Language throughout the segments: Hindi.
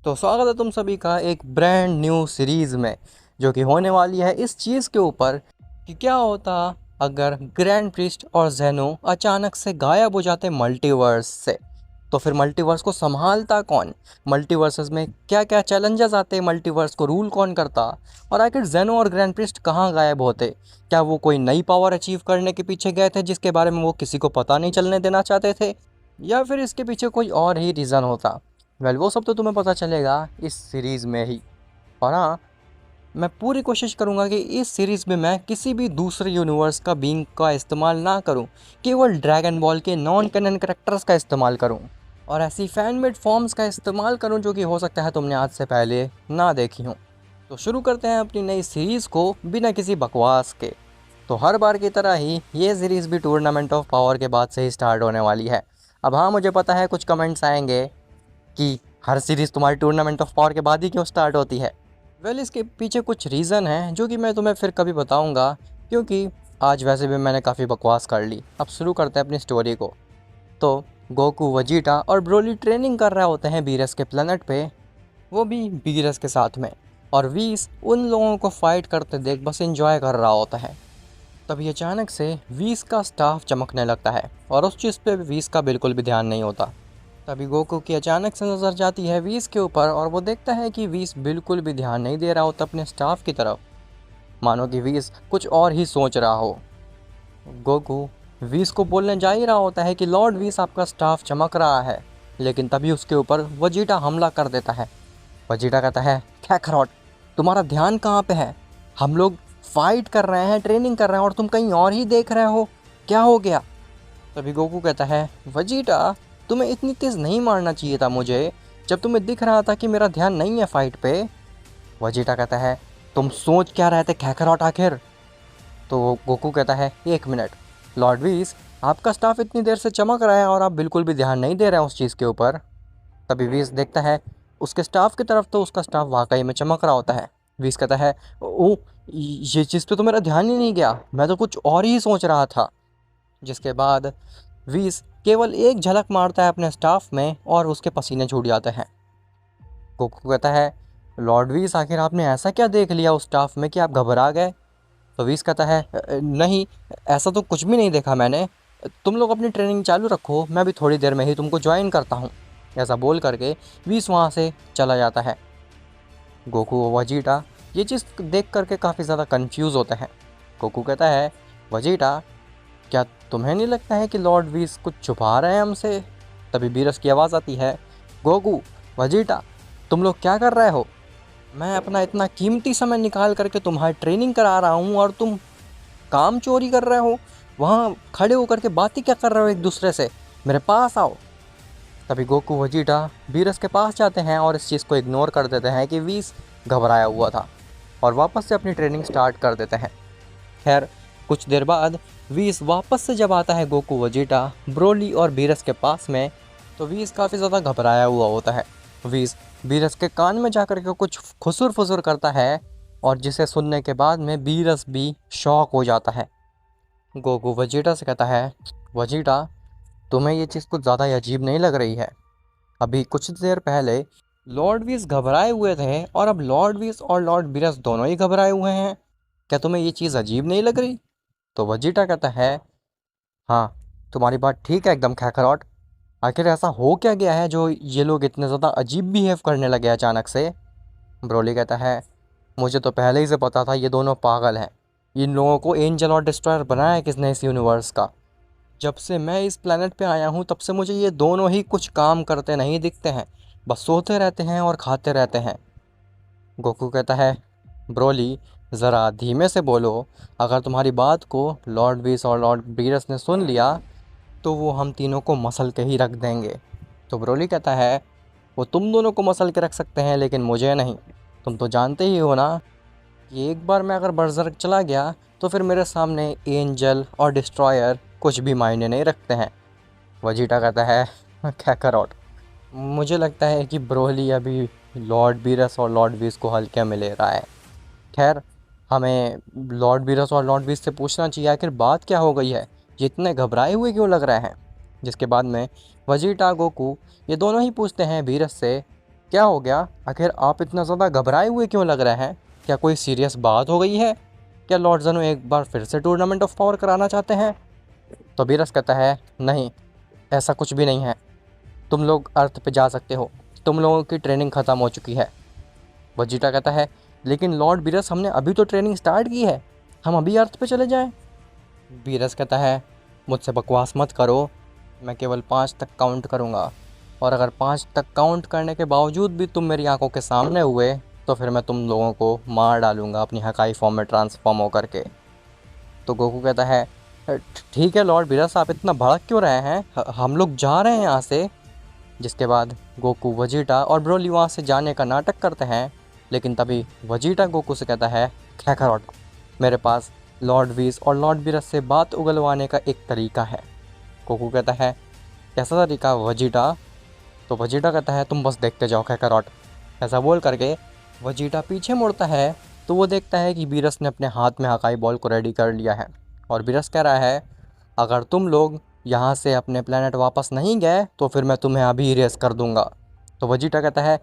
तो स्वागत है तुम सभी का एक ब्रांड न्यू सीरीज़ में, जो कि होने वाली है इस चीज़ के ऊपर कि क्या होता अगर ग्रैंड प्रीस्ट और जेनो अचानक से गायब हो जाते मल्टीवर्स से। तो फिर मल्टीवर्स को संभालता कौन, मल्टीवर्सेस में क्या क्या चैलेंजेस आते, मल्टीवर्स को रूल कौन करता, और आखिर जेनो और ग्रैंड प्रीस्ट कहाँ गायब होते। क्या वो कोई नई पावर अचीव करने के पीछे गए थे जिसके बारे में वो किसी को पता नहीं चलने देना चाहते थे, या फिर इसके पीछे कोई और ही रीज़न होता। वो सब तो तुम्हें पता चलेगा इस सीरीज़ में ही। और हाँ, मैं पूरी कोशिश करूँगा कि इस सीरीज़ में मैं किसी भी दूसरे यूनिवर्स का बीइंग का इस्तेमाल ना करूँ, केवल ड्रैगन बॉल के नॉन कैनन कैरेक्टर्स का इस्तेमाल करूँ और ऐसी फैन मेड फॉर्म्स का इस्तेमाल करूँ जो कि हो सकता है तुमने आज से पहले ना देखी हूँ। तो शुरू करते हैं अपनी नई सीरीज़ को बिना किसी बकवास के। तो हर बार की तरह ही ये सीरीज़ भी टूर्नामेंट ऑफ पावर के बाद से ही स्टार्ट होने वाली है। अब हाँ, मुझे पता है कुछ कमेंट्स आएंगे कि हर सीरीज़ तुम्हारी टूर्नामेंट ऑफ पावर के बाद ही क्यों स्टार्ट होती है। इसके पीछे कुछ रीज़न हैं जो कि मैं तुम्हें फिर कभी बताऊंगा, क्योंकि आज वैसे भी मैंने काफ़ी बकवास कर ली। अब शुरू करते हैं अपनी स्टोरी को। तो गोकू, वजीटा और ब्रोली ट्रेनिंग कर रहे होते हैं बीरस के प्लेनेट पे, वो भी बीरस के साथ में, और वीस उन लोगों को फाइट करते देख बस एंजॉय कर रहा होता है। तभी अचानक से वीस का स्टाफ चमकने लगता है और उस चीज़ पे वीस का बिल्कुल भी ध्यान नहीं होता। तभी गोकू की अचानक से नज़र जाती है वीस के ऊपर और वो देखता है कि वीस बिल्कुल भी ध्यान नहीं दे रहा होता अपने स्टाफ की तरफ, मानो कि वीस कुछ और ही सोच रहा हो। गोकू वीस को बोलने जा ही रहा होता है कि लॉर्ड वीस, आपका स्टाफ चमक रहा है, लेकिन तभी उसके ऊपर वजीटा हमला कर देता है। वजीटा कहता है, कैकरॉट, तुम्हारा ध्यान कहाँ पे है? हम लोग फाइट कर रहे हैं, ट्रेनिंग कर रहे हैं और तुम कहीं और ही देख रहे हो, क्या हो गया? तभी गोकू कहता है, वजीटा, तुम्हें इतनी तेज़ नहीं मारना चाहिए था मुझे, जब तुम्हें दिख रहा था कि मेरा ध्यान नहीं है फाइट पे। वजीटा कहता है, तुम सोच क्या रहे थे कैकरॉट आखिर? तो गोकू कहता है, एक मिनट लॉर्ड वीस, आपका स्टाफ इतनी देर से चमक रहा है और आप बिल्कुल भी ध्यान नहीं दे रहे हैं उस चीज़ के ऊपर। तभी वीस देखता है उसके स्टाफ की तरफ, तो उसका स्टाफ वाकई में चमक रहा होता है। वीस कहता है, ओ, ये चीज़ पे तो मेरा ध्यान ही नहीं गया, मैं तो कुछ और ही सोच रहा था। जिसके बाद वीस केवल एक झलक मारता है अपने स्टाफ में और उसके पसीने छूट जाते हैं। गोकू कहता है, लॉर्ड वीस, आखिर आपने ऐसा क्या देख लिया उस स्टाफ में कि आप घबरा गए? तो वीस कहता है, नहीं, ऐसा तो कुछ भी नहीं देखा मैंने, तुम लोग अपनी ट्रेनिंग चालू रखो, मैं भी थोड़ी देर में ही तुमको ज्वाइन करता हूँ। ऐसा बोल करके वीस वहाँ से चला जाता है। गोकू और वजीटा ये चीज़ देख करके काफ़ी ज़्यादा कंफ्यूज होते हैं। गोकू कहता है, वजीटा, क्या तुम्हें नहीं लगता है कि लॉर्ड वीस कुछ छुपा रहे हैं हमसे? तभी बीरस की आवाज़ आती है, गोकू, वजीटा, तुम लोग क्या कर रहे हो? मैं अपना इतना कीमती समय निकाल करके तुम्हारी ट्रेनिंग करा रहा हूँ और तुम काम चोरी कर रहे हो, वहाँ खड़े होकर के बातें क्या कर रहे हो एक दूसरे से? मेरे पास आओ। तभी गोकू वजीटा बीरस के पास जाते हैं और इस चीज़ को इग्नोर कर देते हैं कि वीस घबराया हुआ था, और वापस से अपनी ट्रेनिंग स्टार्ट कर देते हैं। खैर, कुछ देर बाद वीस वापस से जब आता है गोकू, वजीटा, ब्रोली और बीरस के पास में, तो वीस काफ़ी ज़्यादा घबराया हुआ होता है। वीस बीरस के कान में जाकर के कुछ खुसुर फुसुर करता है और जिसे सुनने के बाद में बीरस भी शॉक हो जाता है। गोकू वजीटा से कहता है, वजीटा, तुम्हें ये चीज़ कुछ ज़्यादा ही अजीब नहीं लग रही है? अभी कुछ देर पहले लॉर्ड वीस घबराए हुए थे और अब लॉर्ड वीस और लॉर्ड बीरस दोनों ही घबराए हुए हैं। क्या तुम्हें ये चीज़ अजीब नहीं लग रही? तो वजीटा कहता है, हाँ, तुम्हारी बात ठीक है एकदम खैखरॉट, आखिर ऐसा हो क्या गया है जो ये लोग इतने ज़्यादा अजीब बिहेव करने लगे अचानक से? ब्रोली कहता है, मुझे तो पहले ही से पता था ये दोनों पागल हैं। इन लोगों को एंजल और डिस्ट्रॉयर बनाया है किसने इस यूनिवर्स का? जब से मैं इस प्लेनेट पे आया हूँ तब से मुझे ये दोनों ही कुछ काम करते नहीं दिखते हैं, बस सोते रहते हैं और खाते रहते हैं। गोकू कहता है, ब्रोली, ज़रा धीमे से बोलो, अगर तुम्हारी बात को लॉर्ड बीस और लॉर्ड बीरस ने सुन लिया तो वो हम तीनों को मसल के ही रख देंगे। तो ब्रोली कहता है, वो तुम दोनों को मसल के रख सकते हैं लेकिन मुझे नहीं। तुम तो जानते ही हो ना कि एक बार मैं अगर बर्ज़र्क चला गया तो फिर मेरे सामने एंजल और डिस्ट्रॉयर कुछ भी मायने नहीं रखते हैं। वजीटा कहता है, कैकरॉट, मुझे लगता है कि ब्रोली अभी लॉर्ड बीरस और लॉर्ड बीस को हल्के में ले रहा है। खैर, हमें लॉर्ड बीरस और लॉर्ड बीस से पूछना चाहिए आखिर बात क्या हो गई है, ये इतने घबराए हुए क्यों लग रहे हैं? जिसके बाद में वजीटा, गोकू, ये दोनों ही पूछते हैं बीरस से क्या हो गया? आखिर आप इतना ज़्यादा घबराए हुए क्यों लग रहे हैं? क्या कोई सीरियस बात हो गई है? क्या लॉर्ड ज़ेनो एक बार फिर से टूर्नामेंट ऑफ पावर कराना चाहते हैं? तो बीरस कहता है, नहीं, ऐसा कुछ भी नहीं है। तुम लोग अर्थ पे जा सकते हो, तुम लोगों की ट्रेनिंग ख़त्म हो चुकी है। वजीटा कहता है, लेकिन लॉर्ड बीरस हमने अभी तो ट्रेनिंग स्टार्ट की है, हम अभी अर्थ पे चले जाएं? बीरस कहता है, मुझसे बकवास मत करो, मैं केवल 5 तक काउंट करूँगा, और अगर 5 तक काउंट करने के बावजूद भी तुम मेरी आंखों के सामने हुए तो फिर मैं तुम लोगों को मार डालूँगा अपनी हकाई फॉर्म में ट्रांसफॉर्म होकर के। तो गोकू कहता है, ठीक है लॉर्ड बीरस, आप इतना भड़क क्यों रहे हैं, हम लोग जा रहे हैं यहाँ से। जिसके बाद गोकू, वजीटा और ब्रोली वहाँ से जाने का नाटक करते हैं, लेकिन तभी वजीटा गोकू से कहता है, काकारोट, मेरे पास लॉर्ड वीस और लॉर्ड बीरस से बात उगलवाने का एक तरीका है। गोकू कहता है, कैसा तरीका वजीटा? तो वजीटा कहता है, तुम बस देखते जाओ काकारोट। ऐसा बोल करके वजीटा पीछे मुड़ता है तो वो देखता है कि बीरस ने अपने हाथ में हकाई बॉल को रेडी कर लिया है, और बीरस कह रहा है, अगर तुम लोग यहाँ से अपने प्लेनेट वापस नहीं गए तो फिर मैं तुम्हें अभी इरेज कर दूंगा। तो वजीटा कहता है,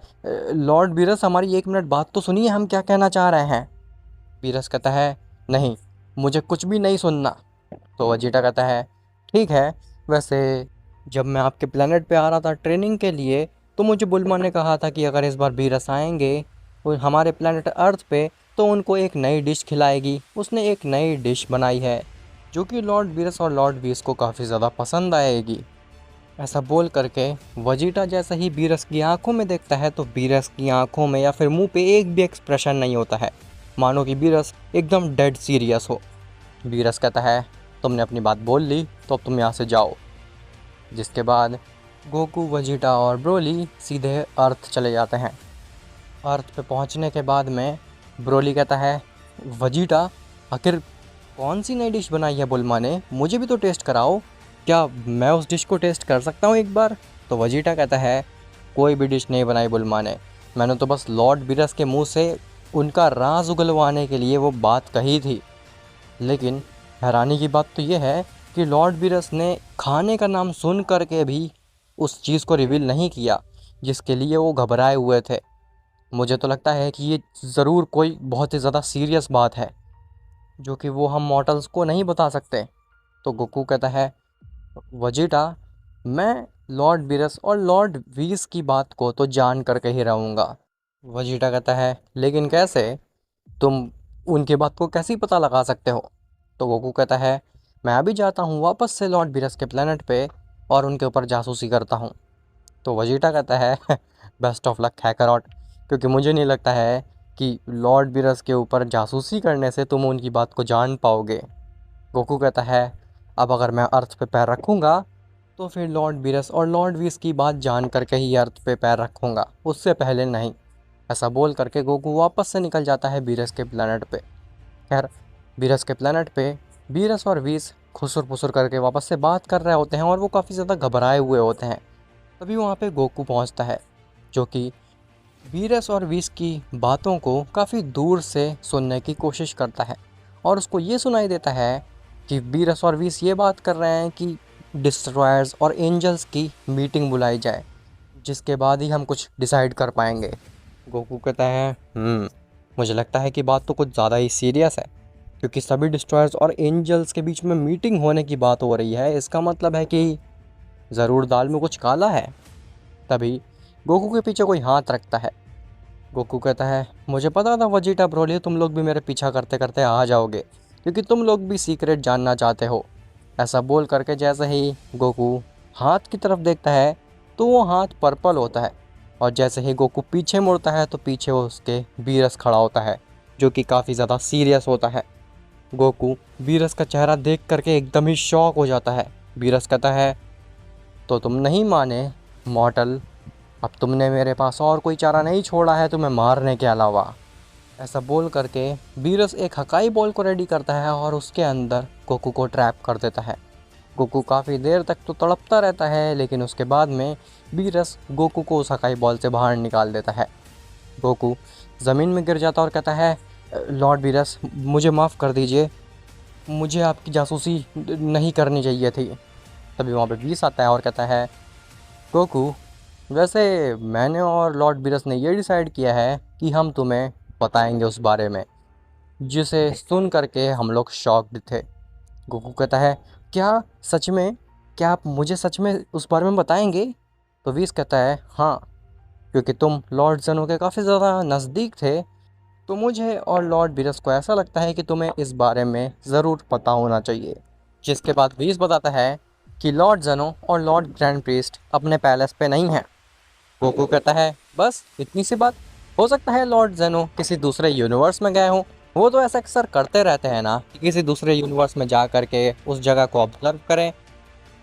लॉर्ड बीरस, हमारी 1 मिनट बात तो सुनिए, हम क्या कहना चाह रहे हैं। बीरस कहता है, नहीं, मुझे कुछ भी नहीं सुनना। तो वजीटा कहता है, ठीक है, वैसे जब मैं आपके प्लेनेट पे आ रहा था ट्रेनिंग के लिए तो मुझे बुल्मा ने कहा था कि अगर इस बार बीरस आएंगे वो हमारे प्लेनेट अर्थ पे तो उनको एक नई डिश खिलाएगी। उसने एक नई डिश बनाई है जो कि लॉर्ड बीरस और लॉर्ड बीस को काफ़ी ज़्यादा पसंद आएगी। ऐसा बोल करके वजीटा जैसा ही बीरस की आंखों में देखता है तो बीरस की आंखों में या फिर मुंह पे एक भी एक्सप्रेशन नहीं होता है, मानो कि बीरस एकदम डेड सीरियस हो। बीरस कहता है, तुमने अपनी बात बोल ली तो अब तुम यहाँ से जाओ। जिसके बाद गोकू, वजीटा और ब्रोली सीधे अर्थ चले जाते हैं। अर्थ पे पहुंचने के बाद में ब्रोली कहता है, वजीटा, आखिर कौन सी नई डिश बनाई है बुल्मा ने, मुझे भी तो टेस्ट कराओ, क्या मैं उस डिश को टेस्ट कर सकता हूँ एक बार? तो वजीटा कहता है, कोई भी डिश नहीं बनाई बुल्मा ने, मैंने तो बस लॉर्ड बीरस के मुंह से उनका राज उगलवाने के लिए वो बात कही थी। लेकिन हैरानी की बात तो ये है कि लॉर्ड बीरस ने खाने का नाम सुन करके भी उस चीज़ को रिवील नहीं किया जिसके लिए वो घबराए हुए थे। मुझे तो लगता है कि ये ज़रूर कोई बहुत ही ज़्यादा सीरियस बात है जो कि वो हम मॉर्टल्स को नहीं बता सकते। तो गोकू कहता है, वजीटा, मैं लॉर्ड बीरस और लॉर्ड वीस की बात को तो जान करके ही रहूँगा। वजीटा कहता है, लेकिन कैसे, तुम उनकी बात को कैसे पता लगा सकते हो? तो गोकू कहता है, मैं अभी जाता हूँ वापस से लॉर्ड बीरस के प्लेनेट पे और उनके ऊपर जासूसी करता हूँ। तो वजीटा कहता है, बेस्ट ऑफ लक काकारोट, क्योंकि मुझे नहीं लगता है कि लॉर्ड बीरस के ऊपर जासूसी करने से तुम उनकी बात को जान पाओगे। गोकू कहता है, अब अगर मैं अर्थ पे पैर रखूँगा तो फिर लॉर्ड बीरस और लॉर्ड वीस की बात जान करके ही अर्थ पे पैर रखूँगा, उससे पहले नहीं। ऐसा बोल करके गोकू वापस से निकल जाता है बीरस के प्लेनेट पे। खैर, बीरस के प्लेनेट पे बीरस और वीस खुसुर फुसुर करके वापस से बात कर रहे होते हैं और वो काफ़ी ज़्यादा घबराए हुए होते हैं। तभी वहाँ पे गोकू पहुँचता है जो कि बीरस और वीस की बातों को काफ़ी दूर से सुनने की कोशिश करता है, और उसको ये सुनाई देता है कि बीरस और वीस ये बात कर रहे हैं कि डिस्ट्रॉयर्स और एंजल्स की मीटिंग बुलाई जाए, जिसके बाद ही हम कुछ डिसाइड कर पाएंगे। गोकू कहता है, मुझे लगता है कि बात तो कुछ ज़्यादा ही सीरियस है, क्योंकि सभी डिस्ट्रॉयर्स और एंजल्स के बीच में मीटिंग होने की बात हो रही है, इसका मतलब है कि ज़रूर दाल में कुछ काला है। तभी गोकू के पीछे कोई हाथ रखता है। गोकू कहता है, मुझे पता था वजीटा, ब्रोली, तुम लोग भी मेरे पीछा करते करते आ जाओगे क्योंकि तुम लोग भी सीक्रेट जानना चाहते हो। ऐसा बोल करके जैसे ही गोकू हाथ की तरफ देखता है तो वो हाथ पर्पल होता है, और जैसे ही गोकू पीछे मुड़ता है तो पीछे उसके बीरस खड़ा होता है जो कि काफ़ी ज़्यादा सीरियस होता है। गोकू बीरस का चेहरा देख करके एकदम ही शॉक हो जाता है। बीरस कहता है, तो तुम नहीं माने मॉर्टल, अब तुमने मेरे पास और कोई चारा नहीं छोड़ा है तुम्हें मारने के अलावा। ऐसा बोल करके बीरस एक हकाई बॉल को रेडी करता है और उसके अंदर गोकू को ट्रैप कर देता है। गोकू काफ़ी देर तक तो तड़पता रहता है, लेकिन उसके बाद में बीरस गोकू को उस हकाई बॉल से बाहर निकाल देता है। गोकू ज़मीन में गिर जाता और कहता है, लॉर्ड बीरस, मुझे माफ़ कर दीजिए, मुझे आपकी जासूसी नहीं करनी चाहिए थी। तभी वहाँ पे बीस आता है और कहता है, गोकू, वैसे मैंने और लॉर्ड बीरस ने ये डिसाइड किया है कि हम तुम्हें बताएंगे उस बारे में, जिसे सुन करके हम लोग शॉक्ड थे। गोकू कहता है, क्या सच में? क्या आप मुझे सच में उस बारे में बताएंगे? तो व्हीस कहता है, हाँ, क्योंकि तुम लॉर्ड ज़ेनो के काफ़ी ज़्यादा नज़दीक थे, तो मुझे और लॉर्ड बीरस को ऐसा लगता है कि तुम्हें इस बारे में ज़रूर पता होना चाहिए। जिसके बाद व्हीस बताता है कि लॉर्ड ज़ेनो और लॉर्ड ग्रैंड प्रीस्ट अपने पैलेस पे नहीं हैं। गोकू कहता है, बस इतनी सी बात? हो सकता है लॉर्ड ज़ेनो किसी दूसरे यूनिवर्स में गए हों। वो तो ऐसा अक्सर करते रहते हैं ना, कि किसी दूसरे यूनिवर्स में जा करके उस जगह को ऑब्जर्व करें।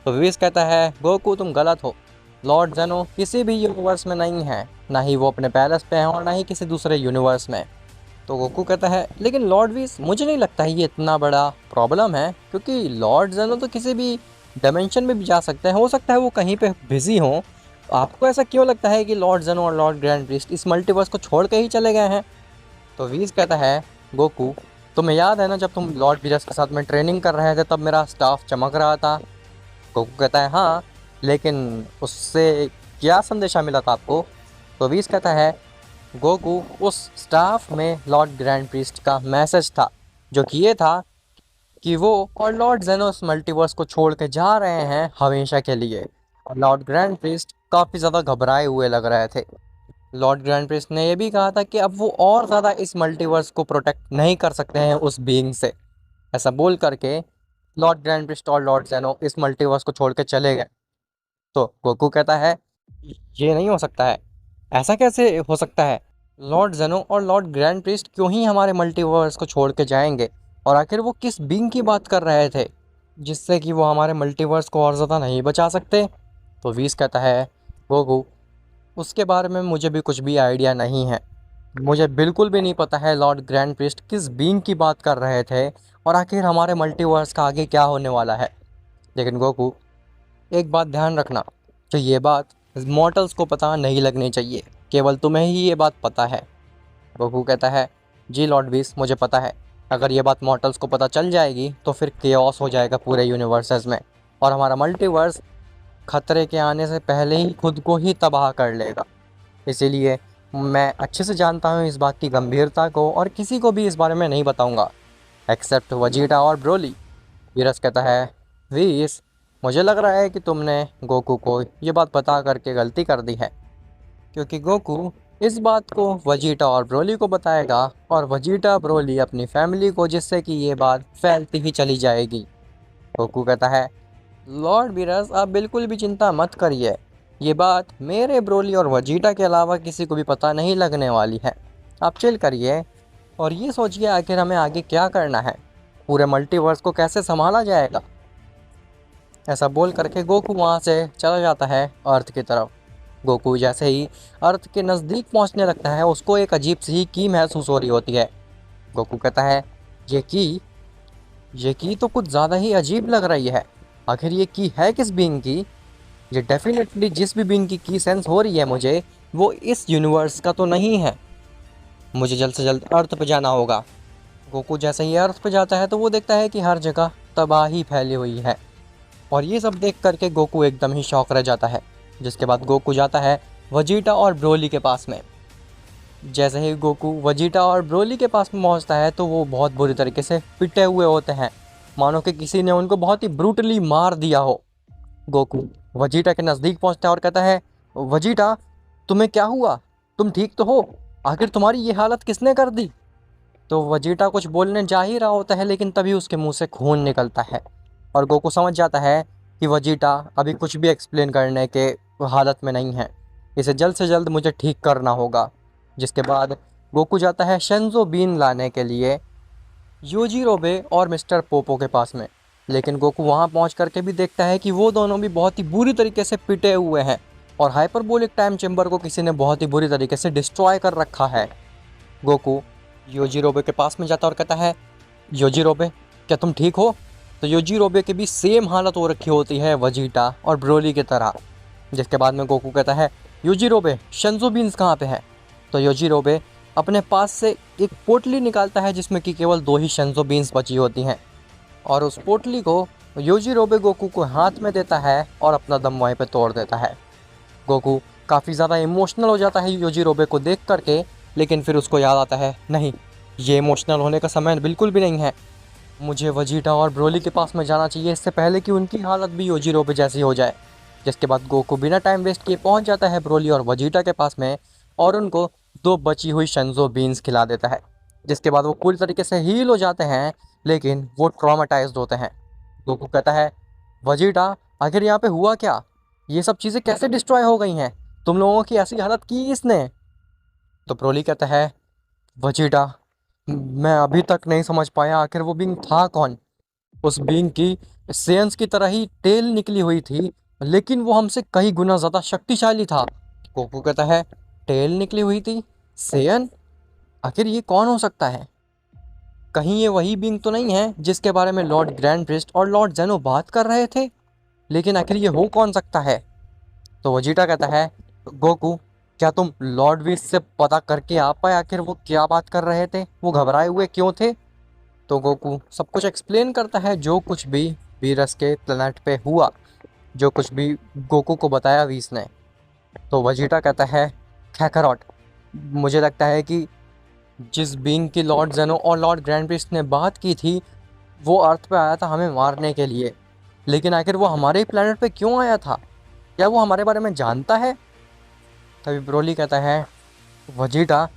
तो व्हीस कहता है, गोकू तुम गलत हो। लॉर्ड ज़ेनो किसी भी यूनिवर्स में नहीं है, ना ही वो अपने पैलेस पे हैं और ना ही किसी दूसरे यूनिवर्स में। तो गोकू कहता है, लेकिन लॉर्ड व्हीस मुझे नहीं लगता है ये इतना बड़ा प्रॉब्लम है, क्योंकि लॉर्ड ज़ेनो तो किसी भी डायमेंशन में भी जा सकते हैं, हो सकता है वो कहीं पे बिजी हों। आपको ऐसा क्यों लगता है कि लॉर्ड ज़ेनो और लॉर्ड ग्रैंड प्रीस्ट इस मल्टीवर्स को छोड़ के ही चले गए हैं? तो व्हीस कहता है, गोकू तुम्हें याद है ना, जब तुम लॉर्ड बीरस के साथ में ट्रेनिंग कर रहे थे तब मेरा स्टाफ चमक रहा था? गोकू कहता है, हाँ, लेकिन उससे क्या संदेशा मिला था आपको? तो व्हीस कहता है, गोकू उस स्टाफ में लॉर्ड ग्रैंड प्रीस्ट का मैसेज था, जो कि ये था कि वो और लॉर्ड जेनोस मल्टीवर्स को छोड़ के जा रहे हैं हमेशा के लिए। और लॉर्ड ग्रैंड प्रीस्ट काफ़ी ज़्यादा घबराए हुए लग रहे थे। लॉर्ड ग्रैंड प्रीस्ट ने यह भी कहा था कि अब वो और ज़्यादा इस मल्टीवर्स को प्रोटेक्ट नहीं कर सकते हैं उस बीइंग से। ऐसा बोल करके लॉर्ड ग्रैंड प्रीस्ट और लॉर्ड जेनो इस मल्टीवर्स को छोड़ के चले गए। तो गोकू कहता है, ये नहीं हो सकता है, ऐसा कैसे हो सकता है? लॉर्ड जेनो और लॉर्ड ग्रैंड प्रीस्ट क्यों ही हमारे मल्टीवर्स को छोड़ के जाएंगे? और आखिर वो किस बीइंग की बात कर रहे थे जिससे कि वो हमारे मल्टीवर्स को और ज़्यादा नहीं बचा सकते? तो व्हीस कहता है, गोकू उसके बारे में मुझे भी कुछ भी आइडिया नहीं है। मुझे बिल्कुल भी नहीं पता है लॉर्ड ग्रैंड प्रीस्ट किस बीइंग की बात कर रहे थे और आखिर हमारे मल्टीवर्स का आगे क्या होने वाला है। लेकिन गोकू एक बात ध्यान रखना, तो ये बात मॉर्टल्स को पता नहीं लगनी चाहिए, केवल तुम्हें ही ये बात पता है। गोकू कहता है, जी लॉर्ड व्हीस मुझे पता है, अगर ये बात मॉर्टल्स को पता चल जाएगी तो फिर केओस हो जाएगा पूरे यूनिवर्सेस में, और हमारा मल्टीवर्स खतरे के आने से पहले ही खुद को ही तबाह कर लेगा। इसीलिए मैं अच्छे से जानता हूँ इस बात की गंभीरता को और किसी को भी इस बारे में नहीं बताऊँगा एक्सेप्ट वजीटा और ब्रोली। वीरस कहता है, व्हीस मुझे लग रहा है कि तुमने गोकू को ये बात बता करके गलती कर दी है, क्योंकि गोकू इस बात को वजीटा और ब्रोली को बताएगा और वजीटा ब्रोली अपनी फैमिली को, जिससे कि ये बात फैलती ही चली जाएगी। गोकू कहता है, लॉर्ड बीरस आप बिल्कुल भी चिंता मत करिए, ये बात मेरे ब्रोली और वजीटा के अलावा किसी को भी पता नहीं लगने वाली है। आप चिल करिए और ये सोचिए आखिर हमें आगे क्या करना है, पूरे मल्टीवर्स को कैसे संभाला जाएगा। ऐसा बोल करके गोकू वहाँ से चला जाता है अर्थ की तरफ। गोकू जैसे ही अर्थ के नज़दीक पहुँचने लगता है, उसको एक अजीब सी की महसूस हो रही होती है। गोकू कहता है, ये की तो कुछ ज़्यादा ही अजीब लग रही है। आखिर ये की है किस बीइंग की? ये डेफिनेटली जिस भी बीइंग की सेंस हो रही है मुझे, वो इस यूनिवर्स का तो नहीं है। मुझे जल्द से जल्द अर्थ पे जाना होगा। गोकू जैसे ही अर्थ पे जाता है तो वो देखता है कि हर जगह तबाही फैली हुई है, और ये सब देख करके गोकू एकदम ही शॉक रह जाता है। जिसके बाद गोकू जाता है वजीटा और ब्रोली के पास में। जैसे ही गोकू वजीटा और ब्रोली के पास में पहुंचता है तो वो बहुत बुरी तरीके से पिटे हुए होते हैं, मानो कि किसी ने उनको बहुत ही ब्रूटली मार दिया हो। गोकू वजीटा के नज़दीक पहुंचता है और कहता है, वजीटा तुम्हें क्या हुआ? तुम ठीक तो हो? आखिर तुम्हारी ये हालत किसने कर दी? तो वजीटा कुछ बोलने जा ही रहा होता है, लेकिन तभी उसके मुंह से खून निकलता है और गोकू समझ जाता है कि वजीटा अभी कुछ भी एक्सप्लेन करने के हालत में नहीं है, इसे जल्द से जल्द मुझे ठीक करना होगा। जिसके बाद गोकू जाता है शेंजो बीन लाने के लिए योजिरोबे और मिस्टर पोपो के पास में। लेकिन गोकू वहां पहुंच करके भी देखता है कि वो दोनों भी बहुत ही बुरी तरीके से पिटे हुए हैं और हाइपरबोलिक टाइम चेम्बर को किसी ने बहुत ही बुरी तरीके से डिस्ट्रॉय कर रखा है। गोकू योजिरोबे के पास में जाता और कहता है, योजिरोबे क्या तुम ठीक हो? तो योजिरोबे की भी सेम हालत हो रखी होती है वजीटा और ब्रोली की तरह। जिसके बाद में गोकू कहता है, योजिरोबे शेंजो बीन्स कहाँ पे है? तो योजिरोबे अपने पास से एक पोटली निकालता है जिसमें कि केवल 2 ही शेंजो बीन्स बची होती हैं, और उस पोटली को योजिरोबे गोकू को हाथ में देता है और अपना दम वहीं पे तोड़ देता है। गोकू काफ़ी ज़्यादा इमोशनल हो जाता है योजिरोबे को देख करके, लेकिन फिर उसको याद आता है नहीं, ये इमोशनल होने का समय बिल्कुल भी नहीं है, मुझे वजीटा और ब्रोली के पास में जाना चाहिए इससे पहले कि उनकी हालत भी योजिरोबे जैसी हो जाए। जिसके बाद गोकू बिना टाइम वेस्ट किए पहुंच जाता है ब्रोली और वजीटा के पास में और उनको 2 बची हुई शंजो बीन्स खिला देता है। जिसके बाद वो पूरी तरीके से हील हो जाते हैं, लेकिन वो ट्रॉमेटाइज्ड होते हैं। गोकू कहता है, वजीटा आखिर यहाँ पे हुआ क्या, ये सब चीज़ें कैसे डिस्ट्रॉय हो गई हैं, तुम लोगों की ऐसी हालत की इसने। तो ब्रोली कहता है, वजीटा मैं अभी तक नहीं समझ पाया आखिर वो बींग था कौन। उस बींग की सेंस की तरह ही टेल निकली हुई थी, लेकिन वो हमसे कई गुना ज़्यादा शक्तिशाली था। गोकू कहता है, टेल निकली हुई थी, सेयन, आखिर ये कौन हो सकता है, कहीं ये वही बींग तो नहीं है जिसके बारे में लॉर्ड ग्रैंड प्रिस्ट और लॉर्ड जेनो बात कर रहे थे, लेकिन आखिर ये हो कौन सकता है। तो वजीटा कहता है, गोकू क्या तुम लॉर्ड विश से पता करके आ पाए आखिर वो क्या बात कर रहे थे, वो घबराए हुए क्यों थे। तो गोकू सब कुछ एक्सप्लेन करता है, जो कुछ भी वीरस के प्लेनेट पे हुआ, जो कुछ भी गोकू को बताया वीस ने। तो वजीटा कहता है, खैकरॉट मुझे लगता है कि जिस बीइंग की लॉर्ड जेनो और लॉर्ड ग्रैंड प्रिस्ट ने बात की थी वो अर्थ पे आया था हमें मारने के लिए, लेकिन आखिर वो हमारे ही प्लेनेट पे क्यों आया था, क्या वो हमारे बारे में जानता है। तभी ब्रोली कहता है, वजीटा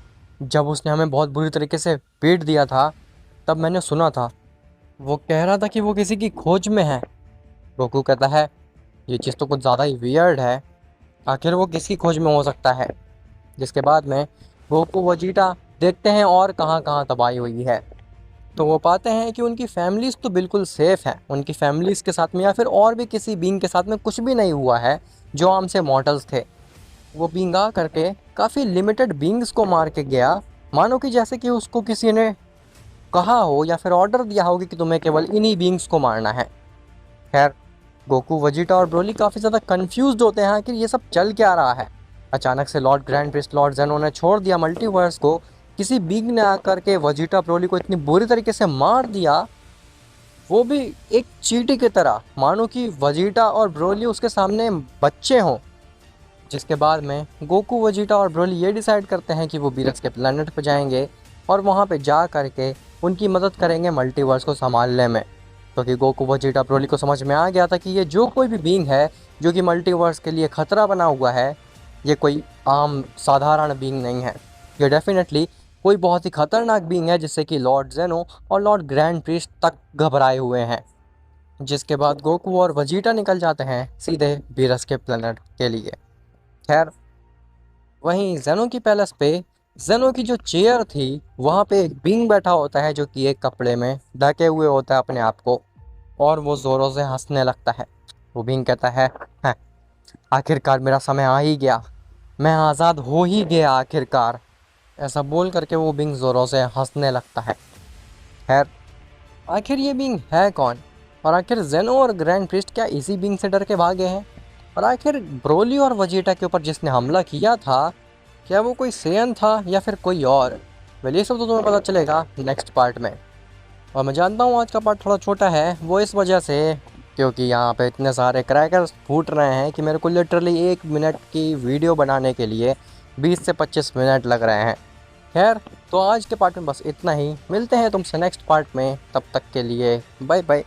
जब उसने हमें बहुत बुरी तरीके से पीट दिया था तब मैंने सुना था वो कह रहा था कि वो किसी की खोज में है। गोकू कहता है, ये चीज़ तो कुछ ज़्यादा ही वियर्ड है, आखिर वो किसकी खोज में हो सकता है। जिसके बाद में गोकू वजीटा देखते हैं और कहाँ कहाँ तबाही हुई है, तो वो पाते हैं कि उनकी फैमिलीज़ तो बिल्कुल सेफ़ हैं, उनकी फैमिलीज़ के साथ में या फिर और भी किसी बीइंग के साथ में कुछ भी नहीं हुआ है जो आम से मॉर्टल्स थे। वो बीइंग आ करके काफ़ी लिमिटेड बीइंग्स को मार के गया, मानो कि जैसे कि उसको किसी ने कहा हो या फिर ऑर्डर दिया होगा कि तुम्हें केवल इन्हीं बीइंग्स को मारना है। खैर गोकू वजीटा और ब्रोली काफ़ी ज़्यादा कंफ्यूज्ड होते हैं कि ये सब चल क्या रहा है। अचानक से लॉर्ड ग्रैंड प्रिस्ट लॉर्ड जेनो ने छोड़ दिया मल्टीवर्स को, किसी बीइंग ने आकर के वजीटा ब्रोली को इतनी बुरी तरीके से मार दिया, वो भी एक चींटी की तरह, मानो कि वजीटा और ब्रोली उसके सामने बच्चे हों। जिसके बाद में गोकू वजीटा और ब्रोली ये डिसाइड करते हैं कि वो बीरक्स के प्लेनेट पर जाएंगे और वहाँ पे जा करके उनकी मदद करेंगे मल्टीवर्स को संभालने में, क्योंकि गोकू वजीटा ब्रोली को समझ में आ गया था कि ये जो कोई भी बीइंग है जो कि मल्टीवर्स के लिए ख़तरा बना हुआ है, ये कोई आम साधारण बीइंग नहीं है, ये डेफिनेटली कोई बहुत ही खतरनाक बीइंग है जिससे कि लॉर्ड जेनो और लॉर्ड ग्रैंड प्रिस्ट तक घबराए हुए हैं। जिसके बाद गोकू और वजीटा निकल जाते हैं सीधे बीरस के प्लेनेट के लिए। खैर वहीं जेनो की पैलेस पे जेनो की जो चेयर थी वहाँ पे एक बीइंग बैठा होता है जो कि एक कपड़े में ढके हुए होता है अपने आप को, और वो ज़ोरों से हंसने लगता है। वो बीइंग कहता है, "हैं, आखिरकार मेरा समय आ ही गया, मैं आज़ाद हो ही गया आखिरकार।" ऐसा बोल करके वो बीइंग ज़ोरों से हंसने लगता है। खैर आखिर ये बीइंग है कौन, और आखिर जेनो और ग्रैंड प्रिस्ट क्या इसी बीइंग से डर के भागे हैं, और आखिर ब्रोली और वजीटा के ऊपर जिसने हमला किया था क्या वो कोई सेयन था या फिर कोई और। वेल ये सब तो तुम्हें पता चलेगा नेक्स्ट पार्ट में। और मैं जानता हूँ आज का पार्ट थोड़ा छोटा है, वो इस वजह से क्योंकि यहाँ पे इतने सारे क्रैकर्स फूट रहे हैं कि मेरे को लिटरली 1 मिनट की वीडियो बनाने के लिए 20 से 25 मिनट लग रहे हैं। खैर तो आज के पार्ट में बस इतना ही, मिलते हैं तुमसे नेक्स्ट पार्ट में, तब तक के लिए बाय बाय।